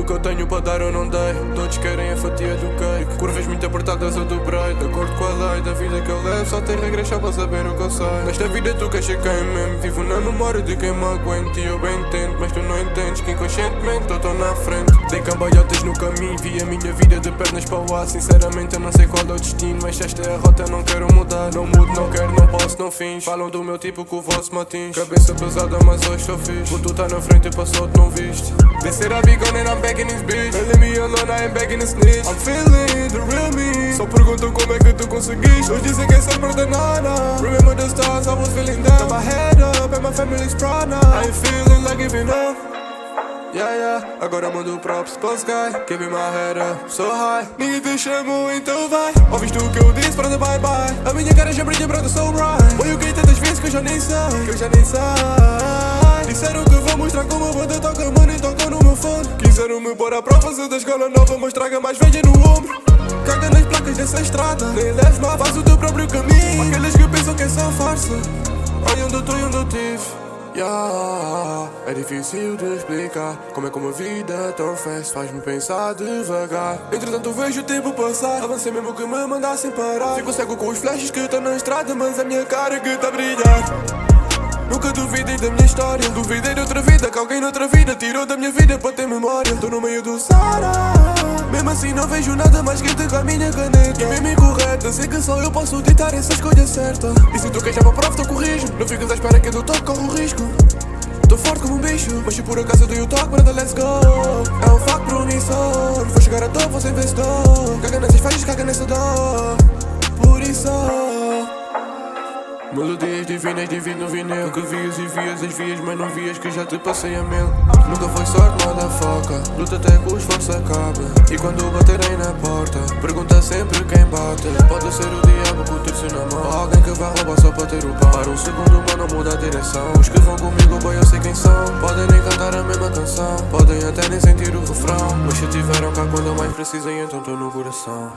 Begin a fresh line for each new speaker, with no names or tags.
Tudo que eu tenho para dar eu não dei. Todos querem a fatia do cake. Curvas muito apertadas eu dobrei. De acordo com a lei da vida que eu levo, só tem regras só para saber o que eu sei. Nesta vida tu queres ser quem mesmo. Vivo na memória de quem me aguenta. E eu bem entendo, mas tu não entendes que inconscientemente eu tô na frente. Dei cambalhotas no caminho, vi a minha vida de pernas para o ar. Sinceramente eu não sei qual é o destino, mas esta é a rota, não quero mudar. Não mudo, não quero, não posso, não fins. Falam do meu tipo que o vosso me atinge. Cabeça pesada mas hoje estou fixe. O tu tá na frente e passou-te não viste. They said I be gone and I'm back in this bitch. They leave me alone, I ain't back in the snitch. I'm feeling the real me. Só perguntam como é que tu conseguiste. Hoje dizem que é sempre de nada. Remember the stars, I was feeling down. Got my head up and my family's proud now. I ain't feeling like giving up. Yeah, yeah, agora mando props para o sky. Keeping my head up, so high. Ninguém te chamou, então vai. Ouviste o que eu disse, pronto, bye bye. A minha cara já brilha, pronto, so bright. Foi o que tantas vezes que eu já nem sei. Disseram que vou mostrar como a banda toca, mano, e tocam no meu fone. Quiseram me pôr à prova, se da escola nova, mas traga mais velha no ombro. Caga nas placas dessa estrada, nem leves mal, faz o teu próprio caminho. Aqueles que pensam que é só farsa, olha onde eu tô e onde eu tive. Yeah, é difícil de explicar como é que uma vida tão fast faz-me pensar devagar. Entretanto vejo o tempo passar, avancei mesmo que me mandassem parar. Fico cego com os flashes que estão na estrada, mas a minha cara que tá a brilhar. Nunca duvidei da minha história, duvidei de outra vida, que alguém noutra vida tirou da minha vida para ter memória. Tô no meio do Sara, mesmo assim não vejo nada mais quente com a minha caneta. E mesmo incorreta, sei que só eu posso ditar essa escolha certa. E se tu queres já uma prova, tu corrijo. Não ficas à espera que eu toque, corro o risco. Tô forte como um bicho, mas se por acaso eu dou o toque, brother, let's go. É um facto promissor, vou chegar a topo, vou ser vencedor. Caga nessas faixas, caga nessa dor. Por isso melodias divinas, divido no vinil. Que vias e vias as vias, mas não vias que já te passei a mil. Nunca foi sorte, nada foca. Luta até que o esforço acabe. E quando baterem na porta, pergunta sempre quem bate. Pode ser o diabo com o terço na mão, ou alguém que vai roubar só para ter o pão. Para um segundo, mano, muda a direção. Os que vão comigo, boy, eu sei quem são. Podem nem cantar a mesma canção, podem até nem sentir o refrão, mas se tiveram cá quando eu mais precisei, então tô no coração.